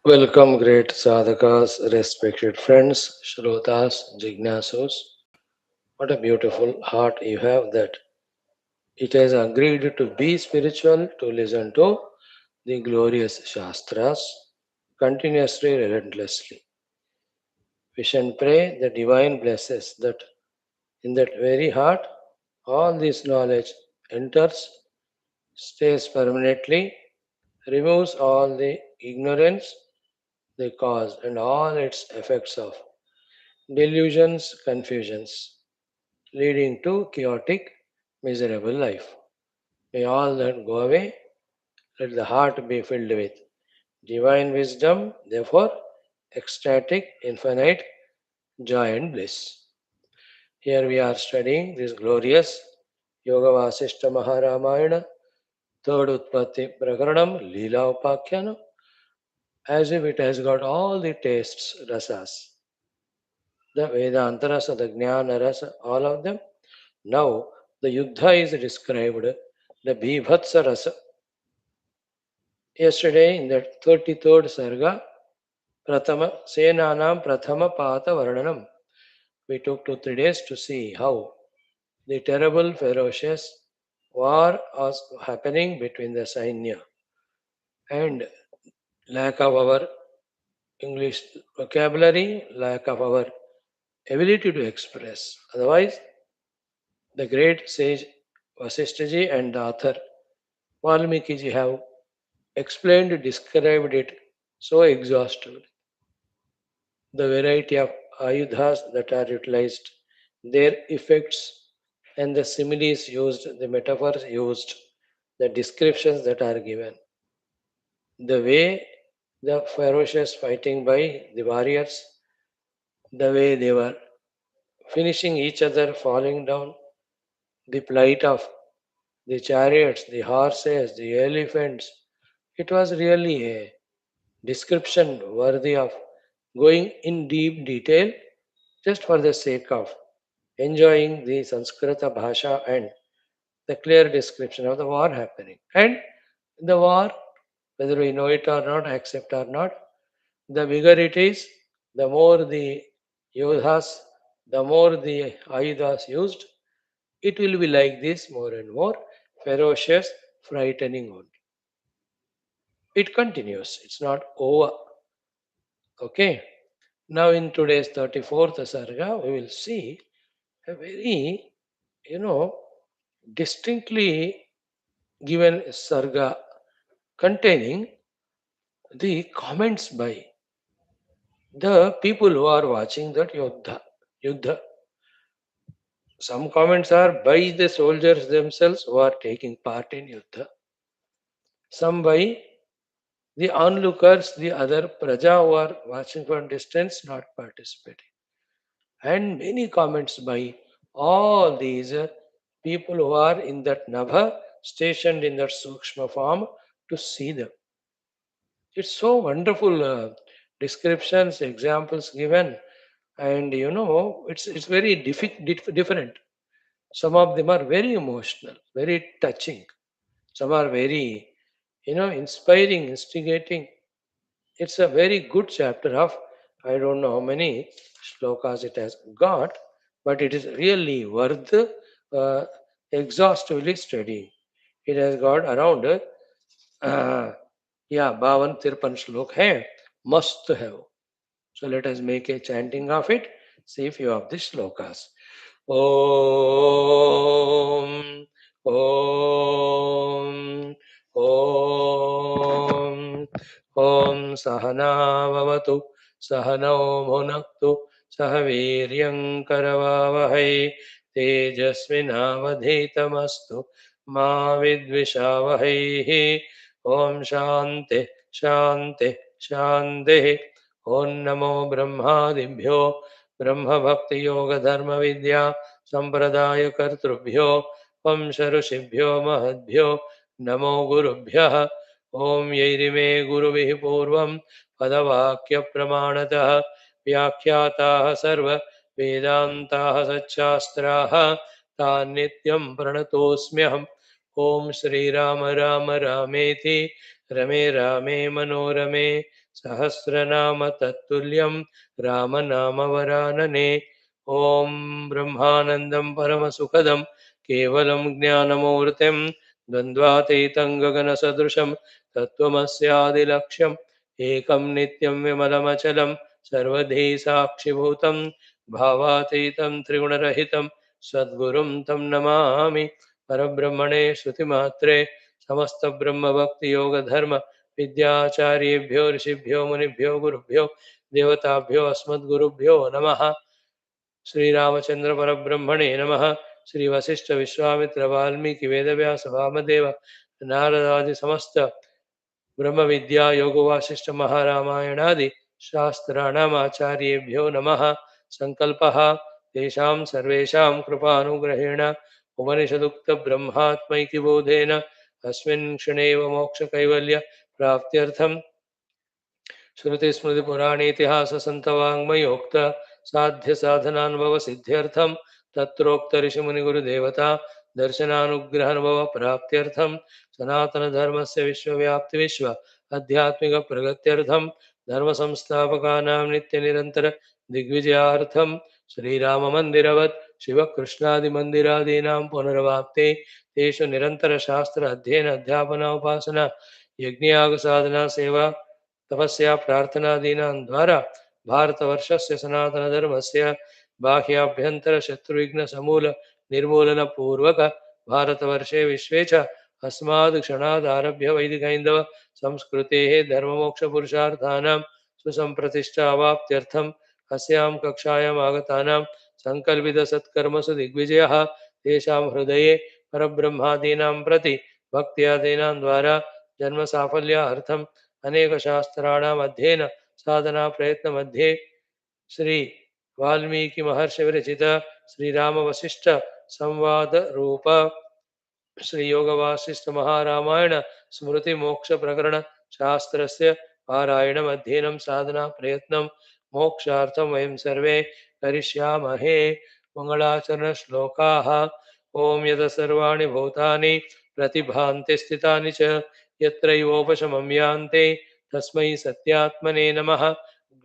Welcome, great sadhakas, respected friends, shrotas, jignasus. What a beautiful heart you have that it has agreed to be spiritual, to listen to the glorious Shastras continuously, relentlessly. Wish and pray the divine blesses that in that very heart all this knowledge enters, stays permanently, removes all the ignorance, the cause, and all its effects of delusions, confusions, leading to chaotic, miserable life. May all that go away. Let the heart be filled with divine wisdom, therefore, ecstatic, infinite joy and bliss. Here we are studying this glorious Yoga Vaashishtha Maharamayana, third Utpatthi Prakaranam Leelopakhyanam, as if it has got all the tastes, rasas, the Vedanta rasa, the Jnana rasa, all of them. Now the Yuddha is described, the Bhibhatsa rasa. Yesterday in the 33rd Sarga, Prathama Senanam Prathama Pata Varnanam, we took 2 3 days to see how the terrible, ferocious war was happening between the Sainya and lack of our English vocabulary, lack of our ability to express. Otherwise, the great sage Vasishthaji and the author Valmiki ji have explained, described it so exhaustively. The variety of ayudhas that are utilized, their effects, and the similes used, the metaphors used, the descriptions that are given, the way the ferocious fighting by the warriors, the way they were finishing each other, falling down, the plight of the chariots, the horses, the elephants. It was really a description worthy of going in deep detail just for the sake of enjoying the Sanskrita Bhasha and the clear description of the war happening. And the war, whether we know it or not, accept or not, the bigger it is, the more the yodhas, the more the ayudas used, it will be like this more and more ferocious, frightening only. It continues, it's not over. Okay. Now, in today's 34th Sarga, we will see a very, you know, distinctly given Sarga containing the comments by the people who are watching that Yuddha. Some comments are by the soldiers themselves who are taking part in Yuddha. Some by the onlookers, the other Praja who are watching from distance, not participating. And many comments by all these people who are in that Nabha, stationed in that Sukshma form to see them. It's so wonderful descriptions, examples given, and it's very different. Some of them are very emotional, very touching. Some are very inspiring, instigating. It's a very good chapter of, I don't know how many shlokas it has got, but it is really worth exhaustively studying. It has got around yeah, 52-53 श्लोक है, must have. So let us make a chanting of it. See few of the shlokas. Om Om Om Om Sahana Vavatu Sahano Bhunaktu Sahaviryam Karavavahai Tejasvinavadhitamastu Ma Vidvishavahai. Om Shanti Shanti Shanti. ओं नमो ब्रह्मादिभ्यो ब्रह्म भक्ति योग धर्म विद्या संप्रदाय कर्तृभ्यो वंश ऋषिभ्यो महद्भ्यो नमो गुरुभ्यः. ओं यैरिमे गुरुभिः पूर्वं पदवाक्य प्रमाणतः व्याख्याताः सर्व वेदान्ताः सच्चास्त्राः तान् नित्यं प्रणतोऽस्म्यहम्. ओं श्रीराम राम रामेति रमे रामे मनोरमे सहस्रनाम तत्तुल्यं रामनामवरानने। ॐ ब्रह्मानन्दं परमसुखदं केवलं ज्ञानमूर्तिं द्वन्द्वातीतं गगनसदृशं तत्त्वमस्यादिलक्ष्यम् एकं नित्यं विमलमचलं सर्वधी साक्षिभूतं भावातीतं त्रिगुणरहितं सद्गुरुं तं नमामि। परब्रह्मणे श्रुतिमात्रे समस्तब्रह्मभक्तियोगधर्म विद्याचार्येभ्यो ऋषिभ्यो मुनिभ्यो गुरुभ्यो देवताभ्यो अस्मद्गुरुभ्यो नमः। श्रीरामचंद्र परब्रह्मणे नमः। श्री वशिष्ठ विश्वामित्र वाल्मीकि वेदव्यास वामदेव नारदादि समस्त ब्रह्म विद्या योग वासिष्ठ महारामायणादि शास्त्राणाम् आचार्येभ्यो नमः। संकल्पः तेषां सर्वेषां कृपानुग्रहेण उपनिषदुक्त ब्रह्मात्मैक्य बोधेन अस्मिन् क्षणे एव मोक्षकैवल्य प्राप्त्यर्थं श्रुतिस्मृतिपुराणेतिहाससन्तवाङ्मयोक्त साध्य साधनानुभव सिद्ध्यर्थं तत्रोक्त ऋषिमुनिगुरुदेवता दर्शनानुग्रहानुभव प्राप्त्यर्थं सनातन धर्मस्य विश्वव्याप्ति विश्व आध्यात्मिक प्रगत्यर्थं धर्म संस्थापकानां नित्य निरंतर दिग्विजयार्थं श्रीराम मंदिरवत् शिवकृष्णादि मंदिरादीनां पुनर्वाप्ते तेषु निरंतर शास्त्र अध्ययन अध्यापना उपासना यज्ञयाग साधना सेवा तपस्या प्रार्थनादीनां द्वारा भारतवर्षस्य सनातनधर्मस्य बाह्याभ्यन्तर शत्रुविघ्न समूल निर्मूलन पूर्वक भारतवर्षे विश्वे च अस्माद् क्षणादारभ्य वैदिकैन्दव संस्कृतेः धर्ममोक्षपुरुषार्थानां सुसम्प्रतिष्ठावाप्त्यर्थम् अस्यां कक्षायाम् आगतानां सङ्कल्पितसत्कर्मसु दिग्विजयः तेषां हृदये परब्रह्मादीनां प्रति भक्त्यादीनां द्वारा जन्मसाफल्यार्थम् अनेक शास्त्राणाम् अध्ययन साधना प्रयत्न मध्ये श्री वाल्मीकि महर्षि विरचित श्री राम वशिष्ठ संवाद रूप श्री योग वासिष्ठ महारामायण स्मृति मोक्ष प्रकरण शास्त्रस्य पारायणम् अध्ययनं साधना प्रयत्नं मोक्षार्थं वयं सर्वे करिष्यामहे। मंगलाचरण श्लोकाः। ओम यत सर्वाणि भूतानि प्रतिभान्ति स्थितानि च यत्रैवोपशमं यान्ति तस्मै सत्यात्मने नमः।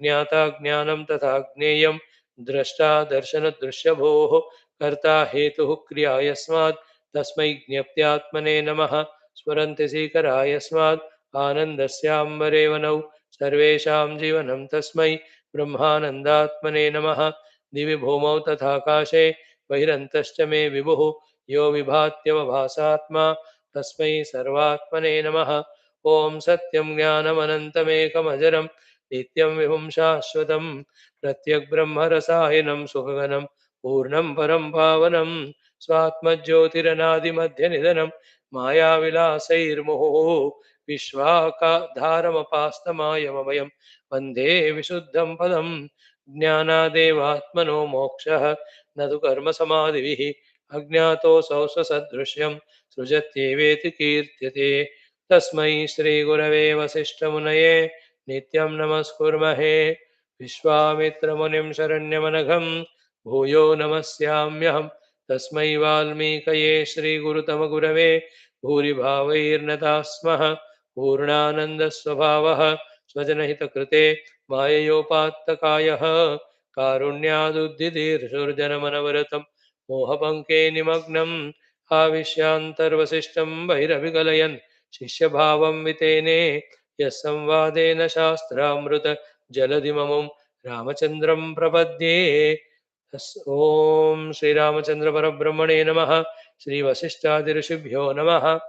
ज्ञाता ज्ञानं तथा ज्ञेयं द्रष्टा दर्शनदृश्यभूः कर्ता हेतुः क्रिया यस्मात् तस्मै ज्ञप्त्यात्मने नमः। स्मरन्ति सीकरा यस्मात् आनन्दस्याम्बरे वनौ सर्वेषां जीवनं तस्मै ब्रह्मानन्दात्मने नमः। दिवि भूमौ तथाकाशे बहिरन्तश्च मे विभुः यो विभात्यवभासात्मा तस्मै सर्वात्मने नमः। ॐ सत्यं ज्ञानमनन्तमेकमजरं नित्यं विभुं शाश्वतं प्रत्यग्ब्रह्मरसायनं सुखगनं पूर्णं परं पावनं स्वात्मज्योतिरनादिमध्यनिधनं मायाविलासैर्मुहुः विश्वाकाधारमपास्तमायमभयं वन्दे विशुद्धं पदं। ज्ञानादेवात्मनो मोक्षः न तु कर्मसमाधिभिः अज्ञातोऽसौ स्वसदृश्यं सृजत्येवेति कीर्त्यते। तस्मै श्रीगुरवे वसिष्ठमुनये नित्यं नमस्कुर्महे। विश्वामित्रमुनिं शरण्यमनघं भूयो नमस्याम्यहं। तस्मै वाल्मीकये श्रीगुरुतमगुरवे भूरिभावैर्नताः स्मः। पूर्णानन्दस्वभावः स्वजनहितकृते माययोपात्तकायः कारुण्यादुद्धितीर्षुर्जनमनवरतं मोहपङ्के निमग्नम् आविश्यान्तर्वसिष्ठं बहिरभिकलयन् शिष्यभावं वितेने यः संवादेन शास्त्रामृत जलधिममुं रामचन्द्रं प्रपद्ये। ओम श्रीरामचंद्र परब्रह्मणे नमः। श्री वशिष्ठादि ऋषिभ्यो नमः।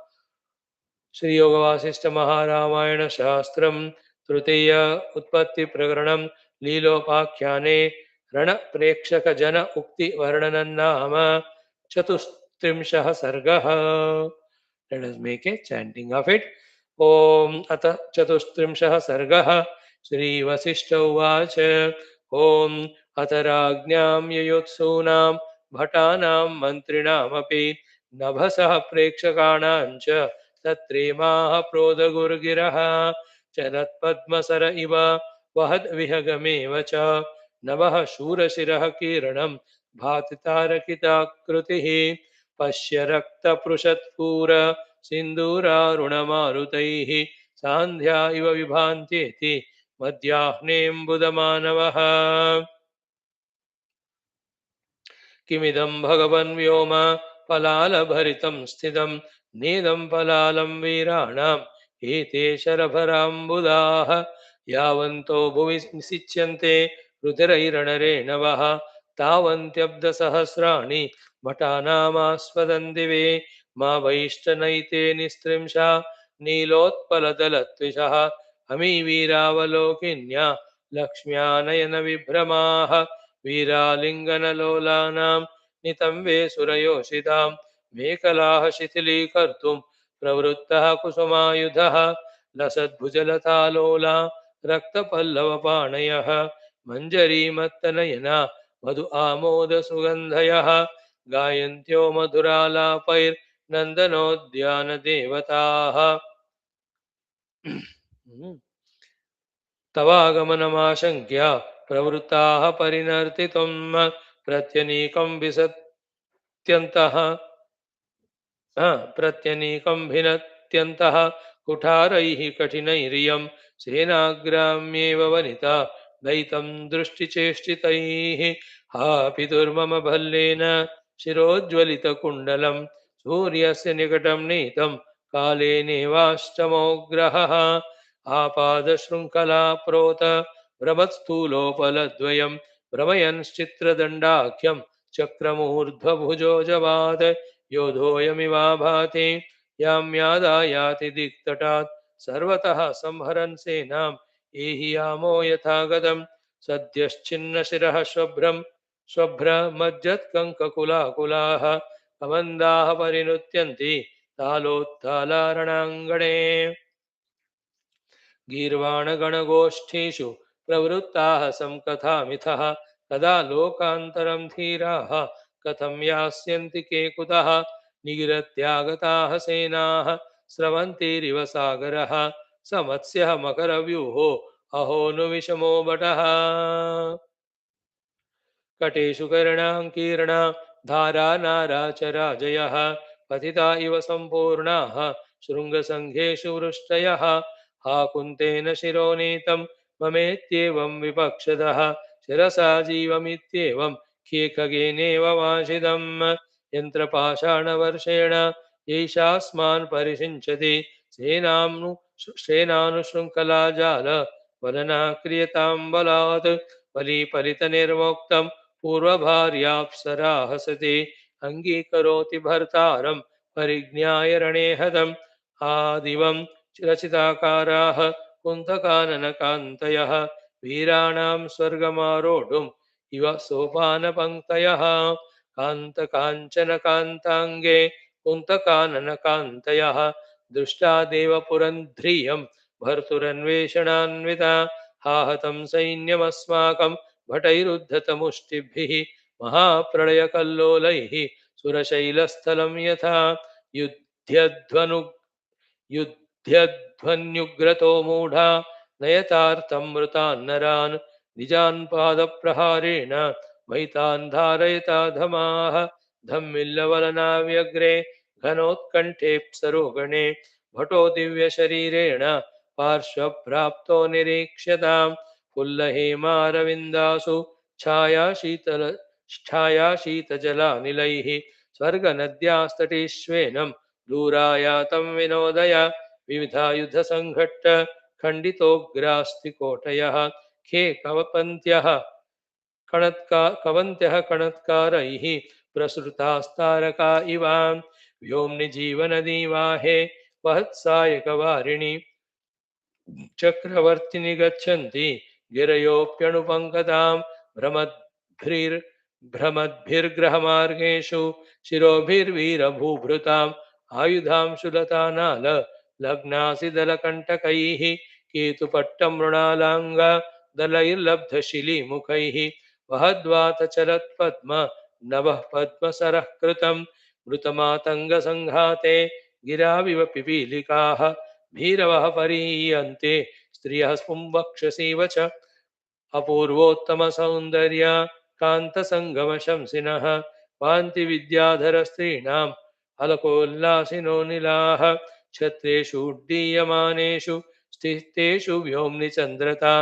श्री योग वासिष्ठ महारामायण शास्त्रम तृतीय उत्पत्ति प्रकरणम लीलोपाख्याने रण प्रेक्षक जन उक्ति वर्णनं नाम चतुस्त्रिंशः सर्गः। Let us make a chanting of it. ओम अथ चतुस्त्रिंशः सर्गः। श्री वशिष्ठ उवाच ओम अथ राज्ञां ययुत्सूनां भटानां मन्त्रिणामपि नभसः प्रेक्षकाणां च तत्रेमाः प्रोदगुर्गिरः चरत्पद्मसर इव वहद्विहगमेव च नभः शूरशिरः किरणं भाति तारकिताकृतिः पश्य रक्तपृषत्पूर सिन्दूरारुणमारुतैः सान्ध्या इव विभान्त्येति मध्याह्नेऽम्बुदमानवः किमिदं भगवन् व्योम पलालभरितं स्थितं नेदं पलालं वीराणाम् एते शरभराम्बुदाः यावन्तो भुवि निसिच्यन्ते रुधिरैरणरेणवः तावन्त्यब्दसहस्राणि मठानामास्पदन् दिवे मा वैष्टनैते निस्त्रिंशा नीलोत्पलदलत्विषः अमी वीरावलोकिन्या लक्ष्म्यानयनविभ्रमाः वीरालिङ्गनलोलानां नितम्बे सुरयोषितां मेखलाः शिथिलीकर्तुं प्रवृत्तः कुसुमायुधः लसद्भुजलतालोला रक्तपल्लवपाणयः मञ्जरीमत्तनयना मधु आमोदसुगन्धयः गायन्त्यो मधुरालापैर्नन्दनोद्यानदेवताः तवागमनमाशङ्क्य प्रवृत्ताः परिनर्तितुं प्रत्यनीकं विसत्यन्तः प्रत्यनीकं भिनत्यन्तः कुठारैः कठिनैरियं सेनाग्राम्येव वनिता दयितं दृष्टिचेष्टितैः हा पितुर्मम भल्लेन शिरोज्ज्वलितकुण्डलं सूर्यस्य निकटं नीतं कालेनेवाष्टमोग्रहः आपादशृङ्खला प्रोत भ्रमत्स्थूलोपलद्वयं भ्रमयंश्चित्रदण्डाख्यं चक्रमूर्ध्वभुजो जवाद योधोऽयमिवाभाति याम्यादायाति दिक्तटात् सर्वतः संहरन् सेनाम् एहि यामो यथा गतम् सद्यश्चिन्नशिरः शुभ्रमज्जत्कङ्ककुलाकुलाः कमन्दाः परिनुत्यन्ति तालोत्तालारणाङ्गणे गीर्वाणगणगोष्ठीषु प्रवृत्ताः संकथामिथः कदा लोकान्तरं धीराः कथं यास्यन्ति के कुतः निगिरत्यागताः सेनाः स्रवन्तीरिव सागरः स मत्स्यः मकरव्यूहो अहो नु विषमो भटः कटेषु कर्णाङ्कीर्णा धारा नाराचराजयः पतिता इव सम्पूर्णाः शृङ्गसङ्घेषु वृष्टयः हा कुन्तेन शिरोनीतं ममेत्येवं विपक्षदः शिरसा जीवमित्येवं ख्येखगेनेव वाञ्छितं यन्त्रपाषाणवर्षेण यैषास्मान् परिषिञ्चति सेनानुशृङ्खलाजाल वलना क्रियतां बलात् बलिपलितनिर्मोक्तं पूर्वभार्याप्सरा हसति अङ्गीकरोति भर्तारं परिज्ञाय रणे हतम् आदिवं रचिताकाराः कुन्तकाननकान्तयः वीराणां स्वर्गमारोढुम् इव सोपानपङ्क्तयः कान्तकाञ्चनकान्ताङ्गे कुन्तकाननकान्तयः दृष्टा देवपुरन्ध्रियं भर्तुरन्वेषणान्विता हाहतं सैन्यमस्माकं भटैरुद्धतमुष्टिभिः महाप्रलयकल्लोलैः सुरशैलस्थलं यथा युध्यध्वनु युध्यध्वन्युग्रतो मूढा नयतार्थं मृतान् नरान् निजान् पादप्रहारेण मैतान् धारयता धमाः धम्मिल्लवलनाव्यग्रे घनोत्कण्ठेऽप्सरोगणे भटो दिव्यशरीरेण पार्श्वप्राप्तो निरीक्ष्यताम् फुल्लहेमारविन्दासु छायाशीतजलानिलैः स्वर्गनद्यास्तटीष्वेनं दूरायातं विनोदय विविधायुधसङ्घट्ट खण्डितोग्रास्तिकोटयः खे कवन्त्यः कणत्कारैः प्रसृतास्तारका इवां व्योम्नि जीवनदीवाहे वहत्सायकवारिणि चक्रवर्तिनि गच्छन्ति गिरयोऽप्यणुपङ्कतां भ्रमद्भिर्ग्रहमार्गेषु शिरोभिर्वीरभूभृताम् आयुधांशुलतानाल लग्नासिदलकण्टकैः केतुपट्टमृणालाङ्ग दलैर्लब्धशिलीमुखैः वहद्वातचलत्पद्म नभः पद्मसरः कृतं मृतमातङ्गसङ्घाते गिराविव पिपीलिकाः भीरवः परीयन्ते स्त्रियः पुंवक्षसीव च अपूर्वोत्तमसौन्दर्य कान्तसङ्गमशंसिनः कान्तिविद्याधरस्त्रीणाम् अलकोल्लासिनो निलाः क्षत्रेषु उड्डीयमानेषु स्थितेषु व्योम्नि चन्द्रता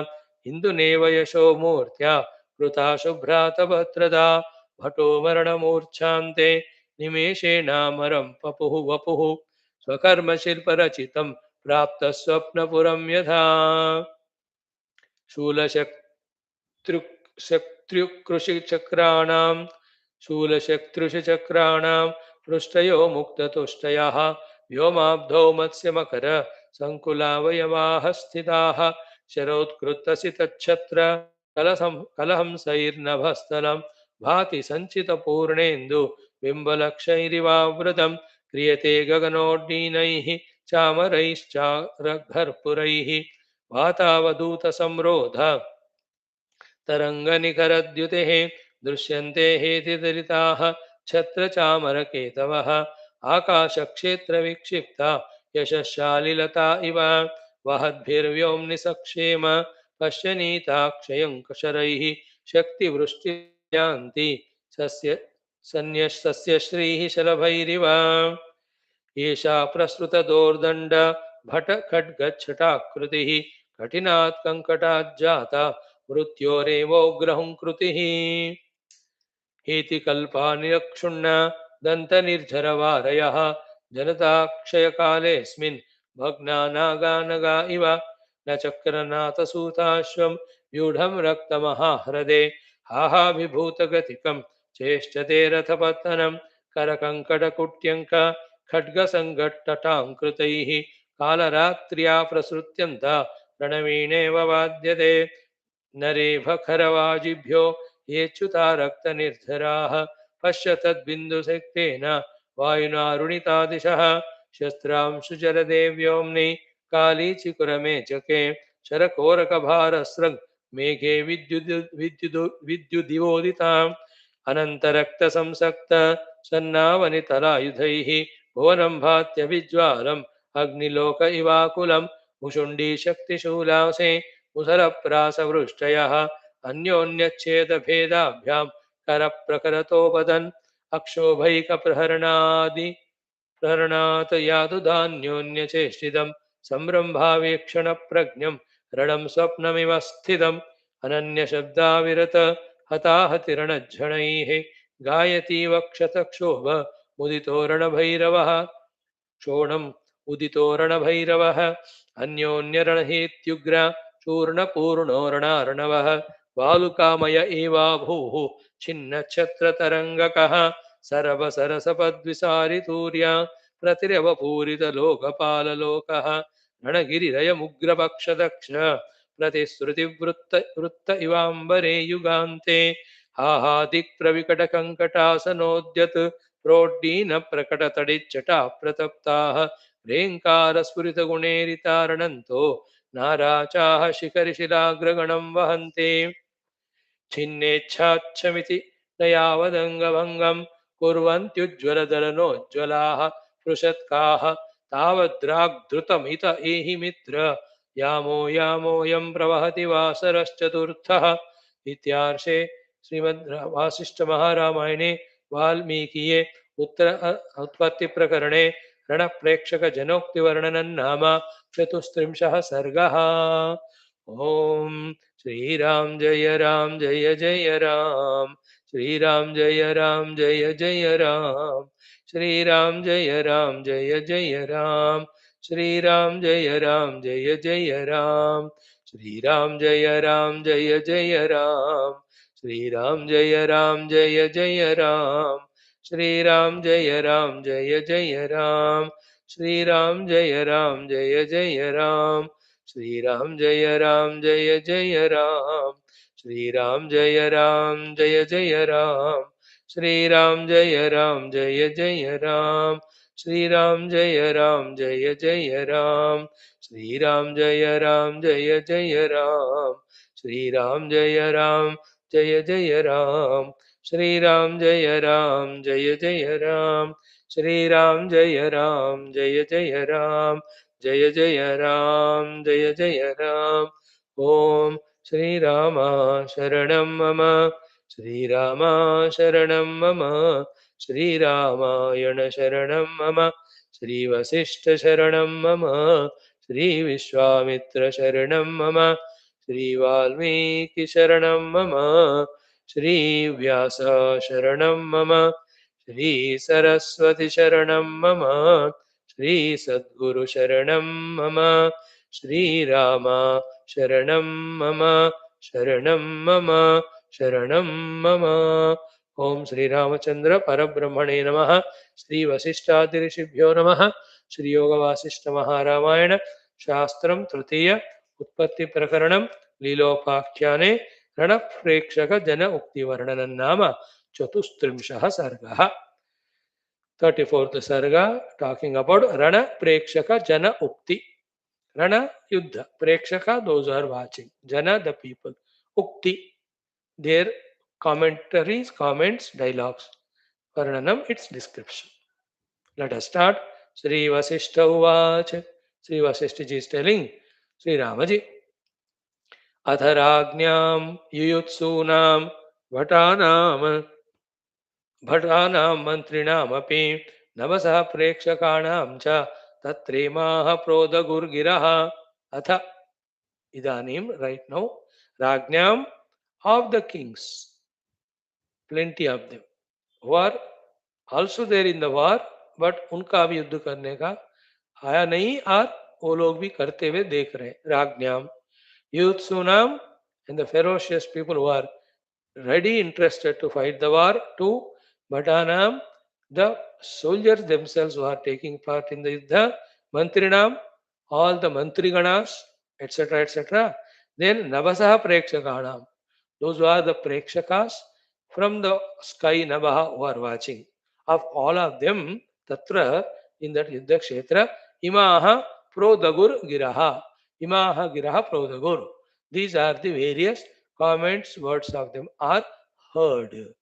इन्दुनेव यशो मूर्त्या कृता शुभ्रातभद्रता भटो मरणमूर्च्छान्ते निमेषेणामरं पपुः वपुः स्वकर्मशिल्परचितं प्राप्तस्वप्नपुरं यथा शूलशक्त्र्युकृषिचक्राणां शूलशक्तृषिचक्राणां पृष्ठयो मुक्ततुष्टयः व्योमाब्धौ मत्स्यमकर सङ्कुलावयवाः स्थिताः शरोत्कृतसितच्छत्र कलहंसैर्नभस्थलं भाति सञ्चितपूर्णेन्दु बिम्बलक्षैरिवावृतं क्रियते गगनोड्डीनैः चामरैश्चारघर्पुरैः वातावधूतसंरोध तरङ्गनिकरद्युतेः दृश्यन्ते हेतिदरिताः छत्रचामरकेतवः आकाशक्षेत्रविक्षिप्ता यशशालिलता इव वहद्भिर्व्योम्नि सक्षेम पश्यनीताक्षयं शरैः शक्तिवृष्टियान्ति सस्य श्रीः शलभैरिव एषा प्रसृतदोर्दण्ड भटखड्गच्छटाकृतिः कठिनात् कङ्कटाज्जाता मृत्योरेवोग्रहुं कृतिः हेतिकल्पानिरक्षुण्ण दन्तनिर्झरवारयः जनताक्षयकालेऽस्मिन् भग्नानागानगा इव न चक्रनाथसूताश्वं व्यूढं रक्तमहाह्रदे हाहाभिभूतगतिकं चेष्टते रथपत्तनं करकङ्कटकुट्यङ्क खड्गसङ्घट्टटाङ्कृतैः कालरात्र्या प्रसृत्यन्त रणवीणेव वाद्यते नरेभखरवाजिभ्यो येच्युता रक्तनिर्झराः पश्य तद्बिन्दुशक्तेन वायुनारुणितादिशः शस्त्रांशुजलदे व्योम्नि कालीचिकुरमेचके शरकोरकभारस्रग् मेघे विद्युदिवोदिताम् अनन्तरक्तसंसक्त सन्नावनितलायुधैः भुवनं भात्यभिज्वालम् अग्निलोक इवाकुलं मुषुण्डीशक्तिशूलासे मुसलप्रासवृष्टयः अन्योन्यच्छेदभेदाभ्यां करप्रकरतोपदन् अक्षोभैकप्रहरणात् यादुधान्योन्यचेष्टितं सम्रम्भावेक्षणप्रज्ञं रणं स्वप्नमिव स्थितम् अनन्यशब्दाविरत हताहतिरणज्झणैः गायति वक्षतक्षोभ मुदितोरणभैरवः क्षोणम् उदितोरणभैरवः अन्योन्यरणहेत्युग्र चूर्णपूर्णोरणार्णवः वालुकामय एवाभूः छिन्नच्छत्रतरङ्गकः सरभसरसपद्विसारितूर्या प्रतिरवपूरितलोकपाललोकः रणगिरिरयमुग्रपक्षदक्ष प्रतिश्रुतिवृत्त इवाम्बरे युगान्ते हाहादिक्प्रविकटकङ्कटासनोद्यत् प्रोड्डीनप्रकटतडिच्चटा प्रतप्ताः रेङ्कारस्फुरितगुणेरितारणन्तो नाराचाः शिखरिशिलाग्रगणं वहन्ते छिन्नेच्छाच्छमिति न यावदङ्गभङ्गं कुर्वन्त्युज्ज्वलदलनोज्ज्वलाः पृषत्काः तावद्राग्धृतमित एहि मित्र यामोऽयं प्रवहति वासरश्चतुर्थः इत्यार्षे श्रीमद् वासिष्ठमहारामायणे वाल्मीकिये उत्पत्तिप्रकरणे रणप्रेक्षकजनोक्तिवर्णनं नाम चतुस्त्रिंशः सर्गः। ॐ श्रीराम जय जय राम श्रीराम जय जय राम श्रीराम जय जय राम श्रीराम जय जय राम श्रीराम जय जय राम श्रीराम जय जय राम श्रीराम जय जय राम श्रीराम जय जय राम श्रीराम जय जय राम श्रीराम जय जय राम श्रीराम जय जय राम श्रीराम जय जय राम श्रीराम जय जय राम श्रीराम जय जय राम श्रीराम जय जय राम श्रीराम जय जय राम जय जय राम जय जय राम। ओम श्रीराम शरणं मम श्रीराम शरणं मम श्रीरामायण शरणं मम श्रीवसिष्ठ शरणं मम Shri Vishwamitra Sharanam Mama, Shri Valmiki Sharanam Mama, Shri Vyasa Sharanam Mama, Shri Saraswati Sharanam Mama, Shri Sadguru Sharanam Mama, Shri Rama Sharanam Mama, Sharanam Mama, Sharanam Mama. Om Shri Ramachandra Parabrahmane Namaha, Shri Vashishthadi Rishibhyo Namaha, Shri Yoga Vasishtha Maha Ramayana, Shastram Tritiya, Utpatthi Prakaranam Leelopakhyanam, रणप्रेक्षक जन उक्ति वर्णन नाम चतुस्त्रिंशः सर्गः 34th sarga talking about Rana Prekshaka Jana Ukti. Rana Yuddha. Prekshaka, those who are watching. Jana, the people. Ukti, their commentaries, comments, dialogues. Varnanam, its description. Let us start. Sri Vasishtha Uvach. Sri Vasishtha ji is telling Sri Ramaji. Adharagnyam Yuyutsunam Vatanam भटानां मन्त्रिणामपि नवसः प्रेक्षकाणां च तत्रेमाः प्रोदगुर्गिरः अथ इदानीं right now राज्ञां of the kings, plenty of them who are also there in the war, but उनका भी युद्ध करने का आया नहीं और वो लोग भी करते हुए देख रहे हैं. राज्ञां युत्सुनाम and the ferocious people who are ready, interested to fight the war. Two, Bhatanam, the soldiers themselves who are taking part in the Yuddha. Mantrinam, all the Mantriganas, etc., etc. Then Navasaha Prekshakanam, those who are the Prekshakas from the sky Navaha who are watching. Of all of them, Tatra, in that Yuddha Kshetra, Imaha Prodagur Giraha. Imaha Giraha Prodagur. These are the various comments, words of them are heard.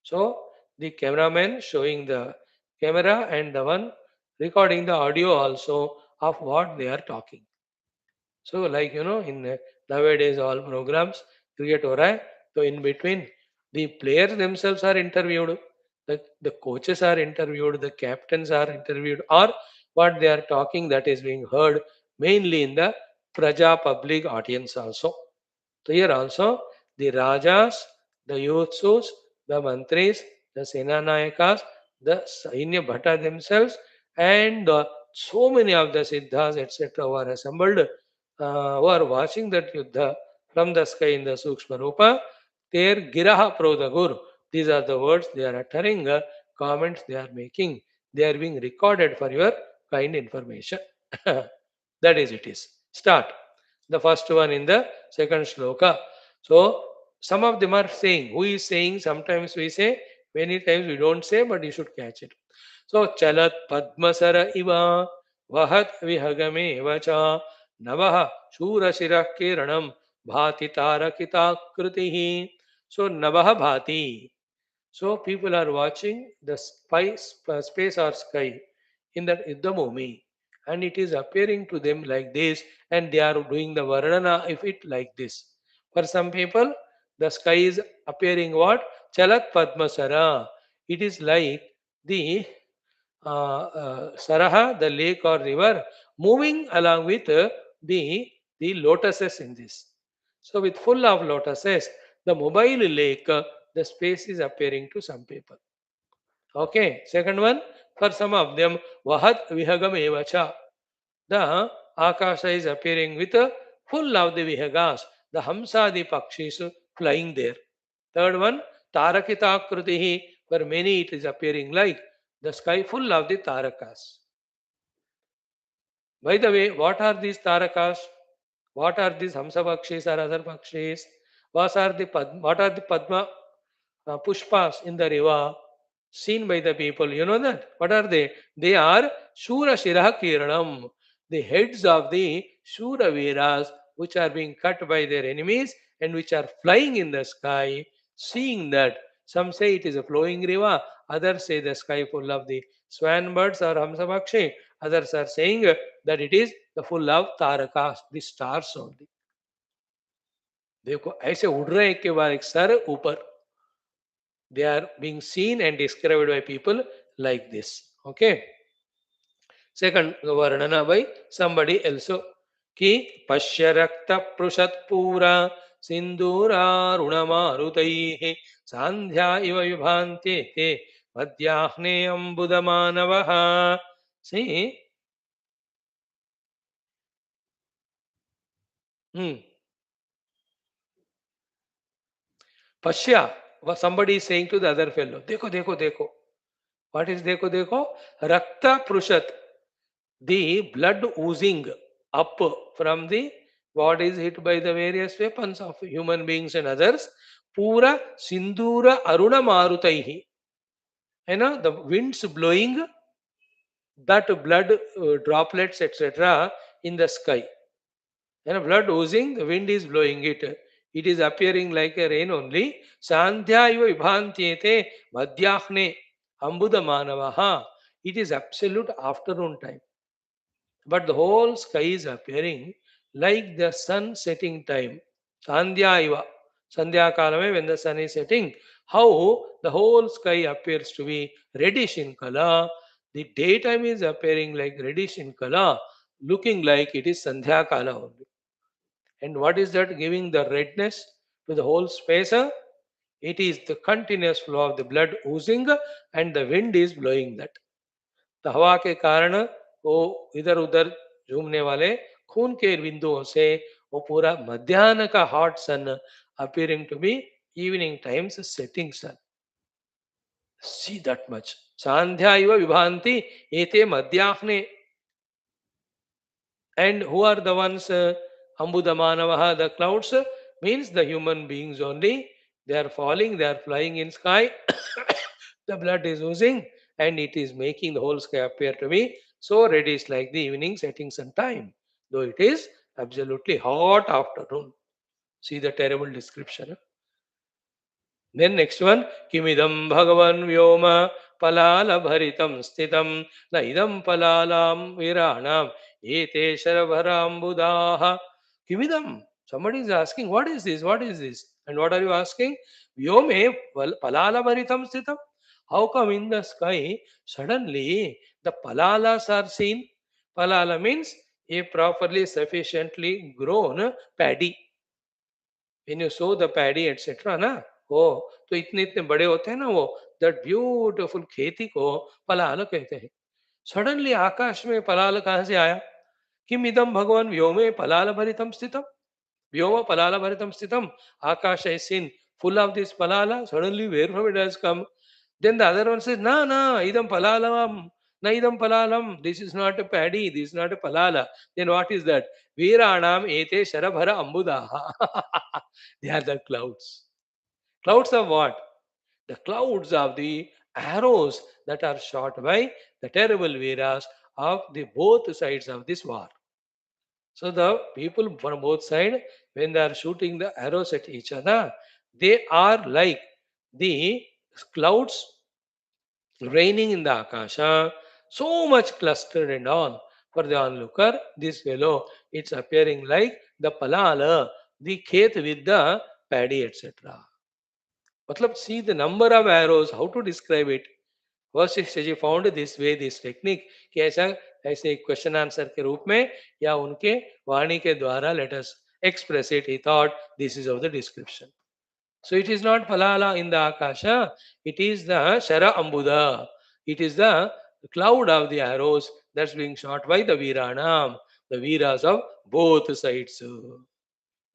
So the cameraman showing the camera and the one recording the audio also of what they are talking. So like in nowadays all programs cricket हो रहा है, so in between the players themselves are interviewed, the coaches are interviewed, the captains are interviewed, or what they are talking that is being heard mainly in the Praja public audience also. So here also the Rajas, the Yotsus, the Mantris, the Senanayakas, the Sainya Bhatta themselves, and so many of the Siddhas, etc., who are assembled, who are watching that Yuddha from the sky in the Sukshma Rupa, their Giraha Prodagur. These are the words they are uttering, comments they are making. They are being recorded for your kind information. That is it is. Start. The first one in the second shloka. So some of them are saying, who is saying? Sometimes we say, many times we don't say, but you should catch it. So chalat padmasara iva vahat vihagame vacha navaha shurashira kiranam bhati tarakita kritihi. So navaha bhati. So people are watching the space or sky in that Yuddhamumi, and it is appearing to them like this, and they are doing the Varnana if it like this. For some people, the sky is appearing what? Chalat Padmasara. It is like the Saraha, the lake or river, moving along with the lotuses in this. So with full of lotuses, the mobile lake, the space is appearing to some people. Okay. Second one, for some of them, Vahat Vihagam Evacha. The Akasha is appearing with full of the Vihagas, the Hamsadi Pakshis flying there. Third one, Tarakita Krutihi, for many it is appearing like the sky full of the Tarakas. By the way, what are these Tarakas? What are these Hamsa Pakshis or other Pakshis? What are the Padma Pushpas in the river seen by the people? You know that? What are they? They are Shura Shiraha Kiranam, the heads of the Shura Veeras, which are being cut by their enemies and which are flying in the sky, seeing that. Some say it is a flowing river, others say the sky full of the swan birds or Hamsabakshi, others are saying that it is the full of Tarakas, the stars only. देखो ऐसे उड़ रहे हैं के बाद एक sir ऊपर. They are being seen and described by people like this. Okay. Second Varnana by somebody else. Ki Pashya Rakta Prushat Pura Sindura Runamarutaihi Sandhya Iva Vibhante Te Madhyahne Ambudamanavaha. See, hmm, Pashya, somebody is saying to the other fellow, Dekho, dekho, dekho. What is dekho, dekho? Rakta Prushat, the blood oozing up from the body is hit by the various weapons of human beings and others. Pura Sindura Aruna Marutaihi. You know, the winds blowing that blood droplets, etc., in the sky. You know, blood oozing, the wind is blowing it. It is appearing like a rain only. Sandhya iva vibhantyete madhyahne ambuda manavaha. It is absolute afternoon time. But the whole sky is appearing like the sun setting time. Sandhya iva. Sandhya kalame, when the sun is setting. How the whole sky appears to be reddish in color. The daytime is appearing like reddish in color, looking like it is Sandhya kala only. And what is that giving the redness to the whole space? It is the continuous flow of the blood oozing and the wind is blowing that. तो हवा के कारण वो इधर उधर झूमने वाले खून के बिंदुओं से वो पूरा मध्याह्न का hot sun appearing to be evening times setting sun. See that much. Sandhya iva vibhanti ete madhyahne. And who are the ones? Ambudamanavaha, the clouds, means the human beings only. They are falling, they are flying in sky. The blood is oozing and it is making the whole sky appear to be so reddish like the evening setting sun time. Though it is absolutely hot afternoon. See the terrible description. Then next one, Kimidam Bhagavan Vyoma Palala Bharitam Stitam Naidam Palalam Viranam Ete Sharavaram Buddha. Kimidam. Somebody is asking, what is this? What is this? And what are you asking? Vyome Palala Bharitam Stitam. How come in the sky suddenly the palalas are seen? Palala means a properly sufficiently grown paddy. When you sow the paddy etc. ना हो तो इतने इतने बड़े होते हैं ना वो दैट ब्यूटिफुल खेती को पलाल कहते हैं. सडनली आकाश में पलाल कहाँ से आया? किम इदम भगवान व्योमे पलाल भरितम स्थितम. Vyoma palala bharitam stitam. Akasha is seen full of this palala. Suddenly, where from it has come? Then the other one says, na, na, idam palalam. Na idam palalam. This is not a paddy. This is not a palala. Then what is that? Veeranam ete sharabhara ambudaha. They are the clouds. Clouds of what? The clouds of the arrows that are shot by the terrible Veeras of the both sides of this war. So the people from both sides, when they are shooting the arrows at each other, they are like the clouds raining in the akasha, so much clustered and all. For the onlooker, this fellow, it's appearing like the palala, the khet with the paddy, etc. मतलब see the number of arrows, how to describe it. Vashishtha ji found this way this technique कि ऐसा ऐसे question answer के रूप में या उनके वाणी के द्वारा let us express it. He thought this is of the description. So it is not palala in the akasha, it is the shara ambuda. It is the cloud of the arrows that's being shot by the Viranam, the Veeras of both sides.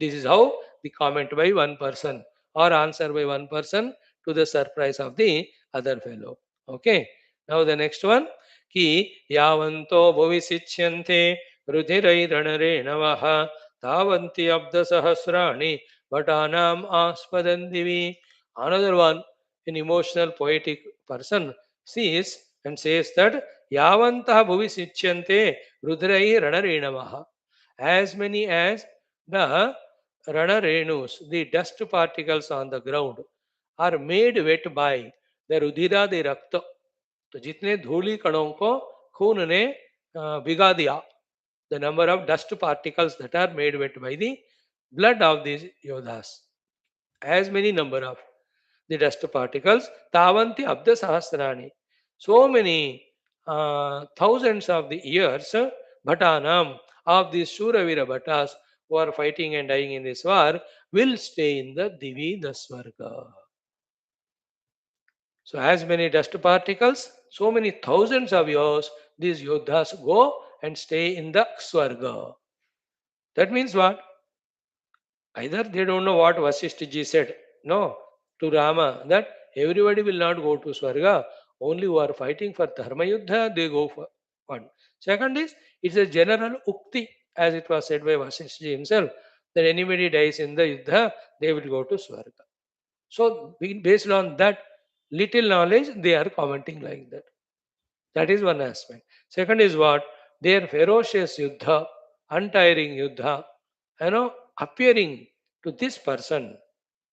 This is how the comment by one person or answer by one person to the surprise of the other fellow. Okay. Now the next one. Ki yavanto bhuvisichyante rudhirai ranare navaha tavanti abda sahasrani vatanam aspadandivi. Another one, an emotional poetic person, sees and says that yavantah bhuvisichyante rudhirai ranare navaha. As many as the Rana Renus, the dust particles on the ground, are made wet by the Rudhira, the Rakta. तो जितने धूली कणों को खून ने भिगा दिया, the number of dust particles that are made wet by the blood of these yodhas, as many number of the dust particles, tavanti abda sahasrani, so many thousands of the years, Bhatanam, of these Shuravira Bhattas who are fighting and dying in this war, will stay in the Divi, the Swarga. So, as many dust particles, so many thousands of years, these Yodhas go and stay in the Swarga. That means what? Either they don't know what Vasishtha said, no, to Rama, that everybody will not go to Swarga, only who are fighting for Dharma Yuddha, they go for one. Second is, it's a general ukti, as it was said by Vasishtha himself, that anybody dies in the Yuddha, they will go to Swarga. So, based on that little knowledge, they are commenting like that. That is one aspect. Second is what? Their ferocious Yuddha, untiring Yuddha, appearing to this person,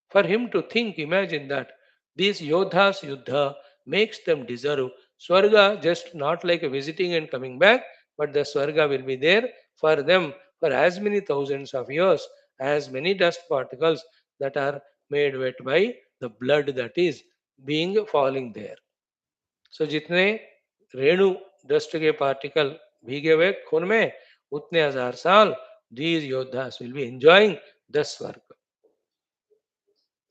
for him to think, imagine that these Yodhas Yuddha makes them deserve Swarga, just not like a visiting and coming back, but the Swarga will be there for them for as many thousands of years, as many dust particles that are made wet by the blood that is being falling there. So जितने Renu dust के particle भीगे हुए खून में उतने हजार साल these yodhas will be enjoying the swarga,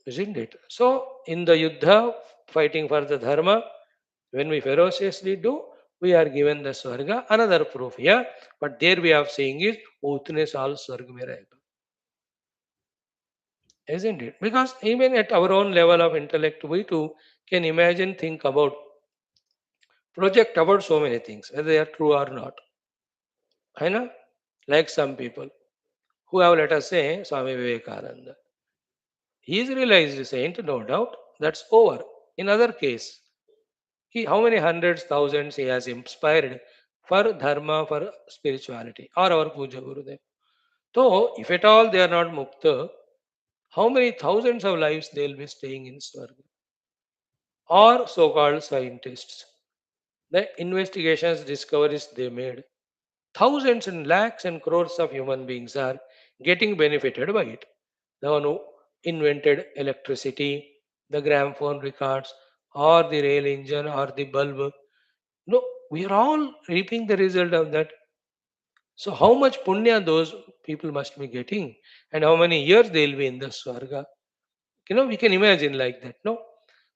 isn't it? So in the yuddha, fighting for the dharma, when we ferociously do, we are given the swarga. Another proof here, but their way of saying is utne saal swarg mein rahega, isn't it? Because even at our own level of intellect, we too can imagine, think about, project about so many things, whether they are true or not. I know, like some people who have, let us say, Swami Vivekananda. He is realized saint, no doubt. That's over. In other case, how many hundreds, thousands he has inspired for dharma, for spirituality, or our Puja Gurudev. So, if at all they are not mukta, how many thousands of lives they will be staying in Swarga? Or so-called scientists. The investigations, discoveries they made, thousands and lakhs and crores of human beings are getting benefited by it. The one who invented electricity, the gramophone records, or the rail engine, or the bulb. No, we are all reaping the result of that. So, how much punya those people must be getting, and how many years they will be in the Swarga? We can imagine like that, no?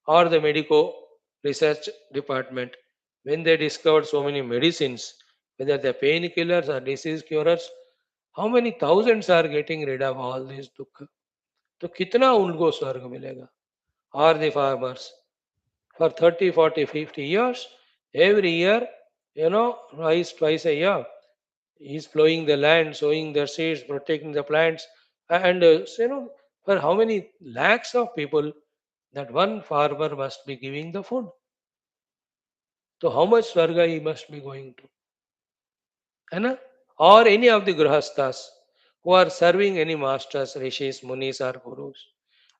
Or the medico research department, when they discovered so many medicines, whether they're painkillers or disease curers, how many thousands are getting rid of all these dukkha? तो कितना उनको स्वर्ग मिलेगा? Or the farmers for 30, 40, 50 years, every year, twice a year, he's plowing the land, sowing the seeds, protecting the plants, and for how many lakhs of people that one farmer must be giving the food. So how much swarga he must be going to? Anna? Or any of the grahasthas who are serving any masters, rishis, munis, or gurus.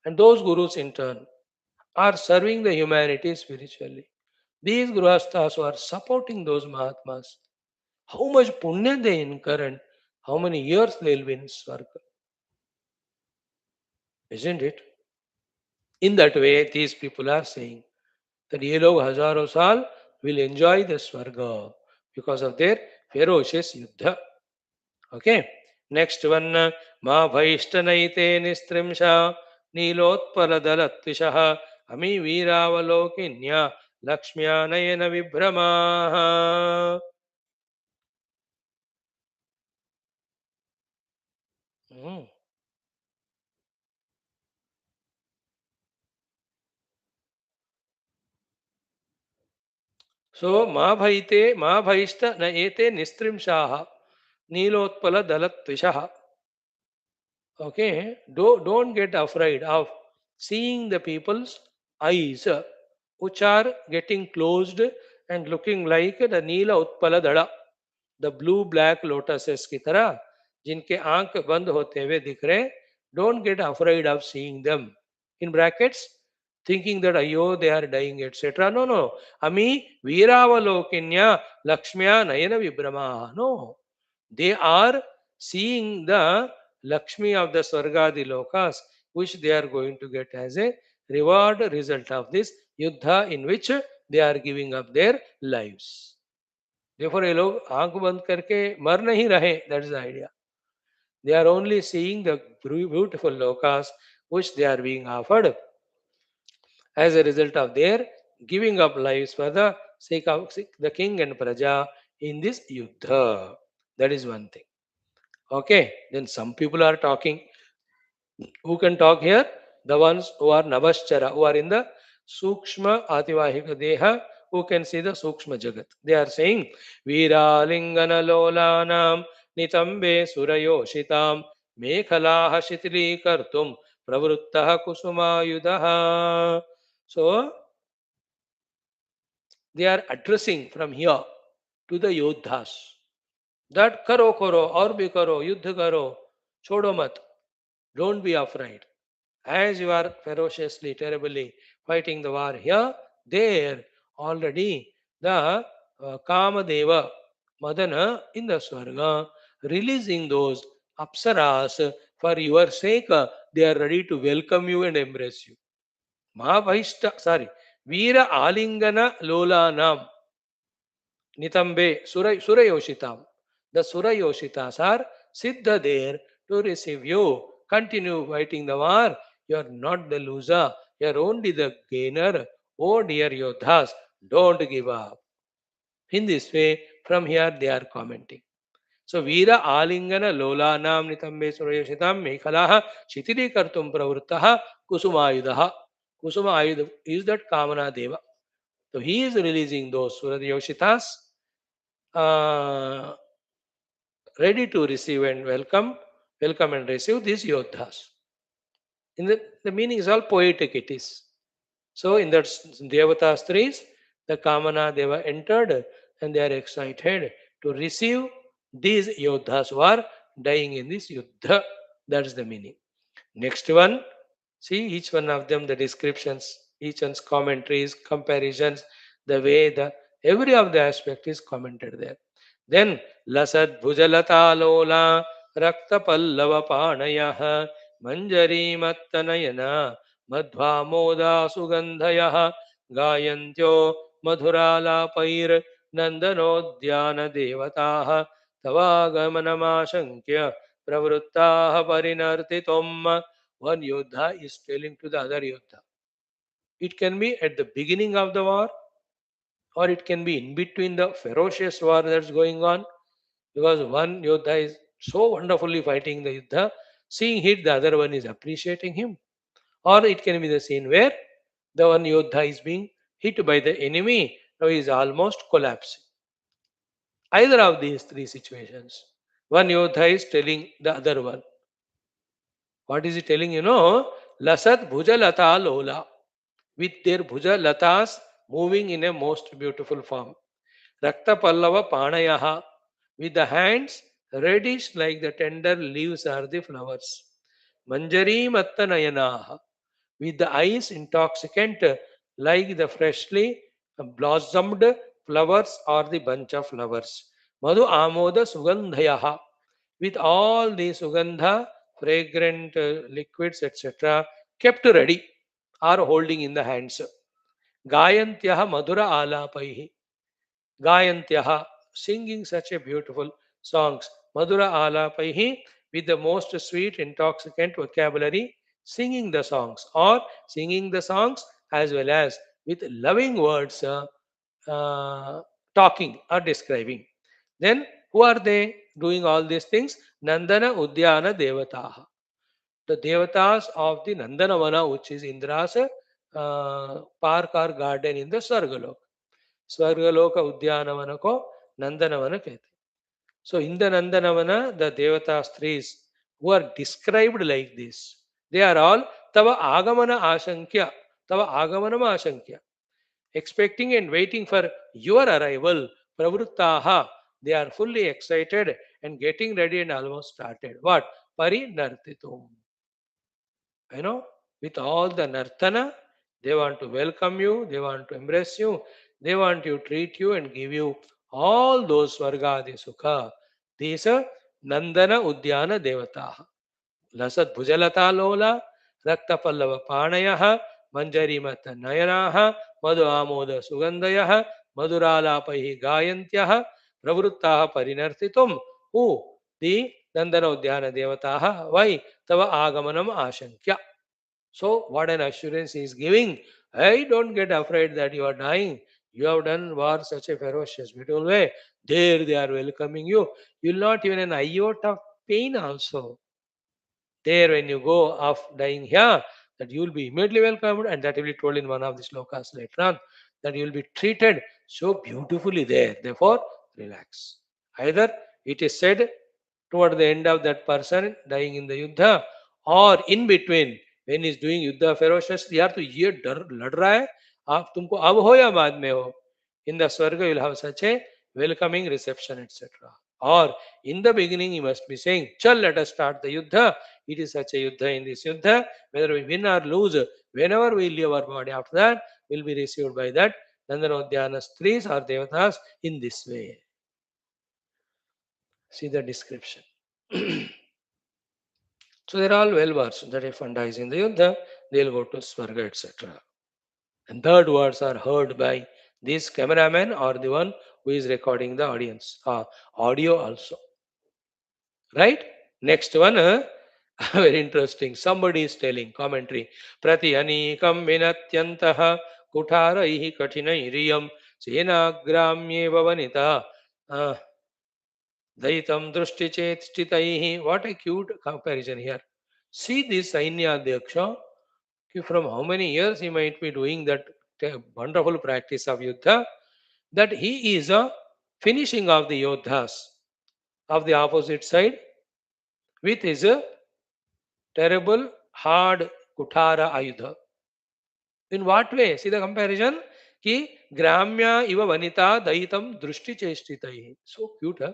And those gurus in turn are serving the humanity spiritually. These grahasthas who are supporting those mahatmas, how much punya they incur and how many years they'll be in swarga. Isn't it? In that way, these people are saying that ye log hazaron saal will enjoy the swarga because of their ferocious yuddha. Okay. Next one, ma bhaishtanaite nistrimsha nilotpaladalatvishah ami veeravalokinya lakshmyanayana vibramaha. Hmm. So ma bhaishta na ete nistrimshaha nilotpaladalatvishah. Okay, don't get afraid of seeing the people's eyes, which are getting closed and looking like the Neela Utpala Dada, the blue black lotuses की तरह जिनके आंख बंद होते हुए दिख रहे. Don't get afraid of seeing them. In brackets, thinking that ayo they are dying, etc. No, no. Ami Veeravalokinya Lakshmya Nayana Vibrama. No. They are seeing the Lakshmi of the Swargadi Lokas, which they are going to get as a reward result of this Yuddha in which they are giving up their lives. Therefore ये लोग आंख बंद करके मर नहीं रहे. That is the idea. They are only seeing the beautiful lokas which they are being offered as a result of their giving up lives for the sake of the king and praja in this yuddha. That is one thing. Okay, then some people are talking. Who can talk here? The ones who are Navaschara, who are in the Sukshma Ativahika Deha, who can see the Sukshma Jagat. They are saying, Viralingana Lolanam Nitambe Surayoshitam Mekhalaha Shitri Kartum Pravruttaha Kusuma Yudaha. So they are addressing from here to the Yodhas that karo, aur bhi karo, yuddha karo, chodo mat, don't be afraid. As you are ferociously, terribly fighting the war here, there already the Kamadeva, Madana in the Swarga, releasing those apsaras for your sake, they are ready to welcome you and embrace you. Veera Alingana Lolanam Nitambe Surayoshitam. The Surayoshitas are Siddha there to receive you. Continue fighting the war. You are not the loser. You are only the gainer. Oh dear Yodhas, don't give up. In this way, from here they are commenting. So Veera Alingana Lolanam Nitambe Surayoshitam Mekhalaha Shitiri Kartum Pravruttaha Kusumayudaha. Kusuma Ayuda is that Kamana Deva. So he is releasing those Surayoshitas uh, ready to receive and welcome and receive these yodhas. In the meaning is all poetic it is. So in that Devata streets, the Kamana Deva entered and they are excited to receive these yodhas who are dying in this yuddha. That is the meaning. Next one, see each one of them, the descriptions, each one's commentaries, comparisons, the way the every of the aspect is commented there. Then Lasad Bhujalata Lola Rakta Pallava Panayah Manjari Mattanayana Madhva Moda Sugandhayah Gayantyo Madhurala Pair Nandanodyana Devataha Tavagamanamasankya Pravruttaha Parinartitom. One Yodha is telling to the other Yodha. It can be at the beginning of the war, or it can be in between the ferocious war that's going on, because one Yodha is so wonderfully fighting the Yuddha, seeing it, the other one is appreciating him. Or it can be the scene where the one Yodha is being hit by the enemy, now he is almost collapsing. Either of these three situations, one Yodha is telling the other one. What is he telling? Lasat Bhuja Lata Lola, with their Bhuja Latas moving in a most beautiful form. Rakta Pallava Panayaha, with the hands reddish like the tender leaves are the flowers. Manjari Mattanayanaha, with the eyes intoxicant like the freshly blossomed flowers or the bunch of flowers. Madhu Amoda Sugandhayaha, with all the Sugandha, fragrant liquids, etc., kept ready or holding in the hands. Gayantyaha Madhura Alapaihi, Gayantyaha, singing such a beautiful songs. Madhura Alapaihi, with the most sweet, intoxicant vocabulary, singing the songs or singing the songs as well as with loving words, talking or describing. Then, who are they doing all these things? Nandana Udyana Devataha. The Devatas of the Nandanavana, which is Indra's park or garden in the Sargaloka. Swargaloka Udyanavana ko Nandanavana कहते. So in the Nandanavana, the Devata Stris who are described like this, they are all Tava Agamana Ashankya, Tava Agamanam Ashankya, expecting and waiting for your arrival. Pravruttaha, they are fully excited and getting ready and almost started. What? Parinartitum. With all the Nartana, they want to welcome you, they want to embrace you, they want to treat you and give you all those Svargadi Sukha. These are Nandana Udyana Devataha. Lasat Bhujalata Lola, Rakta Pallava Panayaha, Manjari Mata Nayanaha, Madhu Amoda Sugandayaha, Madhuralapaihi Gayantyaha, pravruttaha parinarthitum. Who? The Nandanodyana Devataha. Why? Tava agamanam ashankya. So, what an assurance he is giving. Hey, don't get afraid that you are dying. You have done war such a ferocious, beautiful way. There they are welcoming you. You will not even an iota of pain also. There, when you go of dying here, that you will be immediately welcomed, and that will be told in one of the slokas later on, that you will be treated so beautifully there. Therefore, relax. Either it is said toward the end of that person dying in the yuddha, or in between when he is doing yuddha ferociously, यार तो ये डर लड़ रहा है, आप तुमको अब हो या बाद में हो. In the Swarga, you will have such a welcoming reception, etc. Or in the beginning, he must be saying, Chal, let us start the yuddha. It is such a yuddha in this yuddha. Whether we win or lose, whenever we leave our body after that, will be received by that Nandanodhyana Stris or Devatas in this way. See the description. So they're all well versed that if one dies in the yuddha, they'll go to Swarga, etc. And third words are heard by this cameraman or the one who is recording the audio also. Right? Next one, very interesting. Somebody is telling commentary. Prati anikam vinatyantaha kutaraihi katinairiyam senagramye vavanita daitam drushtichetstitaihi. What a cute comparison here. See this Sainyadhyaksha, from how many years he might be doing that wonderful practice of yuddha, that he is a finishing of the yodhas of the opposite side with his terrible hard kuthara ayudha. In what way? See the comparison? Ki gramya iva vanita daitam drushti cheshtitai. So cute, huh?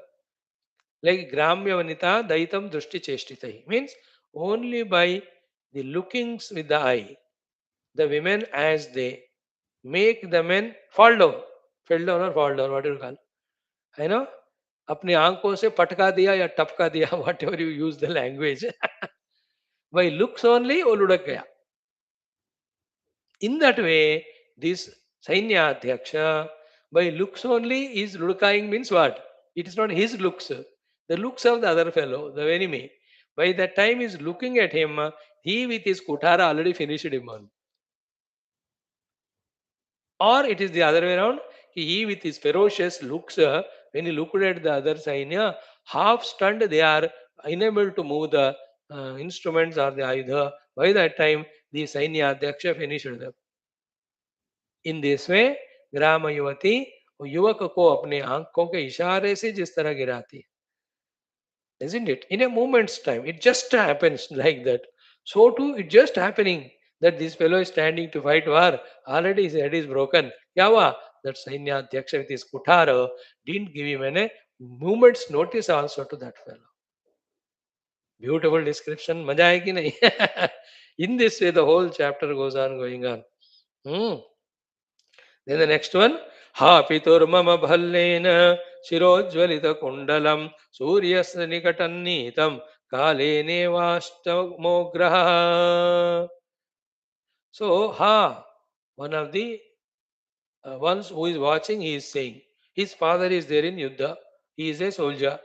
Like gramya vanita daitam drushti cheshtitai. Means only by the lookings with the eye, the women as they make the men fall down. Fall down, what do you call? I know? अपनी आंखों से पटका दिया या टपका दिया, what ever you use the language, by looks only वो लुढ़क गया. In that way, this Sainyadhyaksha, by looks only is ludkaing means what? It is not his looks. The looks of the other fellow, the enemy. By that time he is looking at him, he with his kutara already finished him on. Or it is the other way around. He with his ferocious looks, when he looked at the other Sainya, half stunned, they are unable to move the instruments or the ayudha. By that time, the Sainya Adhyaksha finished them. In this way ग्राम युवती वो युवक को अपने आंखों के इशारे से जिस तरह गिराती है, isn't it? In a moment's time, it just happens like that. So too, it just happening that this fellow is standing to fight war. Already his head is broken. क्या हुआ? That Sainyadhyaksha with his kuthara didn't give him any moment's notice also to that fellow. Beautiful description. मजा है कि नहीं? In this way, the whole chapter goes on going on. Then the next one, ha piturmama bhallena shirojvalita kundalam suryasya nikatannitam kalene vashtamograha. So, ha, one of the ones who is watching, he is saying, his father is there in Yuddha, he is a soldier.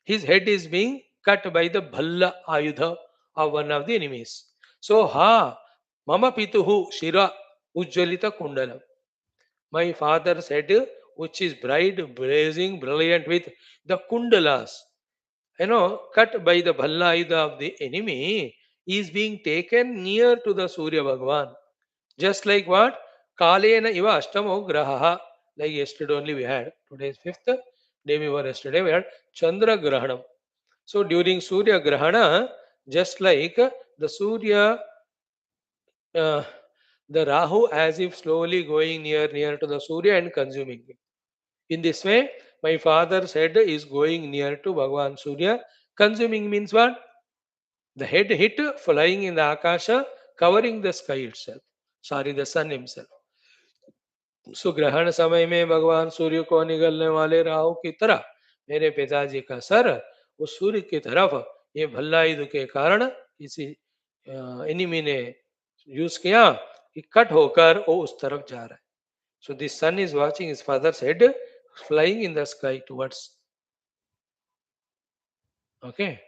His head is being cut by the bhalla ayudha of one of the enemies. So, ha, mama pituhu shira ujjalita kundalam. My father's head, which is bright, blazing, brilliant with the kundalas, cut by the bhallaida of the enemy, is being taken near to the Surya Bhagavan. Just like what? Kalena iva ashtamo graha. Like yesterday only we had. Today is 5th day before yesterday we had Chandra Grahanam. So during Surya Grahana, just like the Surya, uh, the Rahu as if slowly going near to the Surya and consuming it. In this way, my father's head is going near to Bhagavan Surya. Consuming means what? The head hit flying in the Akasha, covering the sky itself. Sorry, the sun himself. So ग्रहण समय में भगवान सूर्य को निगलने वाले राहु की तरह मेरे पिताजी का सर उस सूर्य की तरफ ये भल्लायुद्ध के कारण किसी एनिमी ने यूज किया कि कट होकर वो उस तरफ जा रहा है. So the son is watching his father's head flying in the sky towards, okay,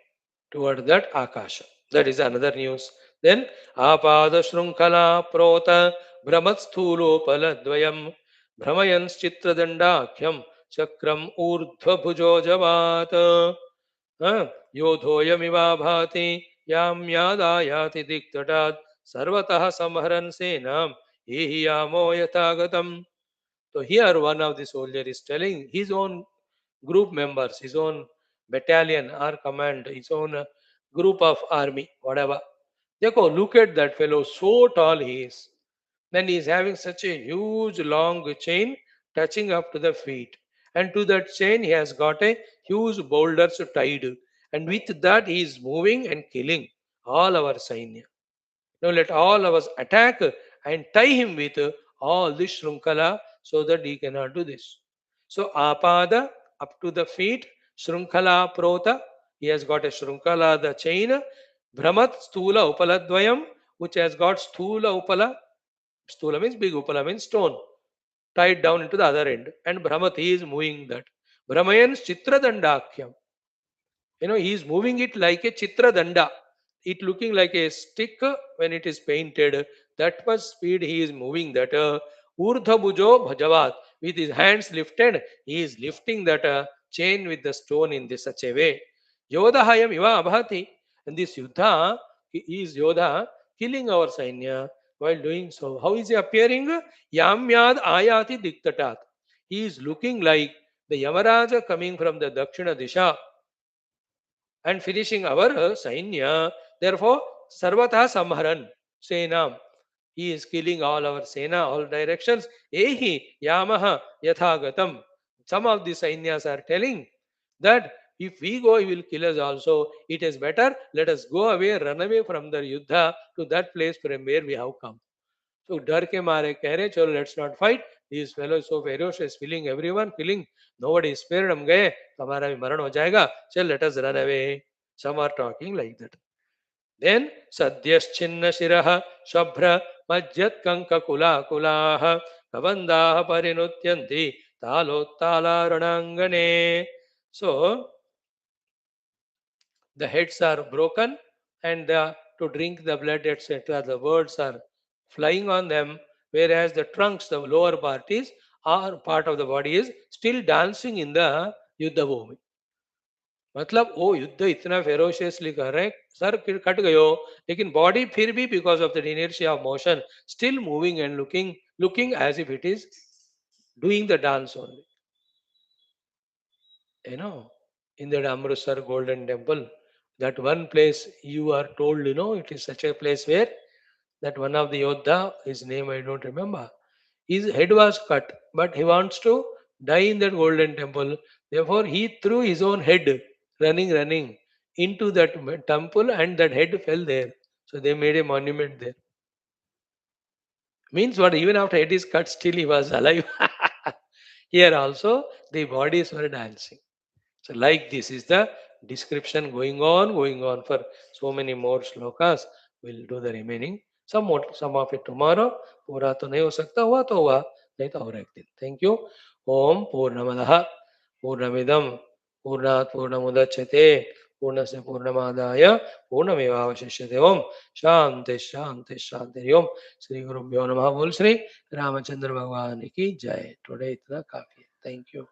toward that Akasha. That is another news. Then Apada Shrunkala Prota Brahmatsthulopala Brahmayan Chitradandakhyam Chakram Urdhva Bhujo Javat Yodhoyamiva Bhati Yam Yadayati Diktatat Sarvatah Samharan Senam Ihiyamo Yatagatam. So here one of the soldier is telling his own group members, his own battalion or command, his own group of army, whatever. Dekho, look at that fellow, so tall he is. Then he is having such a huge long chain touching up to the feet. And to that chain he has got a huge boulders tied. And with that he is moving and killing all our Sainya. Now let all of us attack and tie him with all this shrunkala so that he cannot do this. So apada up to the feet, shrunkala prota, he has got a shrunkala, the chain, brahmat stula upaladvayam, which has got stula upala, stula means big, upala means stone, tied down into the other end, and brahmat he is moving that. Brahmayan chitra dandakyam, he is moving it like a chitra danda, it looking like a stick when it is painted. That much speed he is moving that. Urdha bhujo bhajavat, with his hands lifted he is lifting that chain with the stone in this such a way. Yodahayam iva abhati, and this yuddha, he is yodha killing our sainya. While doing so, how is he appearing? Yamyad ayati diktatat, he is looking like the Yamaraja coming from the Dakshina Disha and finishing our Sainya. Therefore, Sarvata Samharan, Senam. He is killing all our Sena, all directions. Ehi Yamaha Yathagatam. Some of the Sainyas are telling that if we go, he will kill us also. It is better, let us go away, run away from the Yuddha to that place from where we have come. So डर के मारे कह रहे चलो let's not fight. These fellows so ferocious, killing everyone, killing. Nobody is spared. हम गए तो हमारा भी मरण हो जाएगा. चल let us run away. Some are talking like that. Then sadyaschinnna shiraha shabhra majjat kanka kula kulaha kabandaha parinutyanti talottala ranangane. So the heads are broken and to drink the blood, etc. The words are flying on them, whereas the trunks, the lower part is, or part of the body is still dancing in the Yuddha Bhumi. मतलब वो युद्ध इतना ferociously कर रहे हैं, sir cut गयो, लेकिन body फिर भी because of the inertia of motion still moving and looking as if it is doing the dance only. You know, in that Amritsar Golden Temple, that one place you are told, it is such a place where that one of the Yodha, his name I don't remember, his head was cut, but he wants to die in that Golden Temple. Therefore, he threw his own head, running into that temple, and that head fell there. So they made a monument there. Means what? Even after head is cut, still he was alive. Here also, the bodies were dancing. So like this is the description going on for so many more shlokas. We'll do the remaining. Some of it tomorrow. पूरा तो नहीं हो सकता, हुआ तो हुआ, नहीं तो और एक दिन. Thank you. ओम पूर्णमदः पूर्णमिदं पूर्णात् पूर्णमुदच्यते पूर्णस्य पूर्णमादाय पूर्णमेवावशिष्यते. ओम शांति शांति शांति. ओम श्री गुरुभ्यो नमः. बोल श्री रामचंद्र भगवान की जय. टुडे इतना काफी है. Thank you.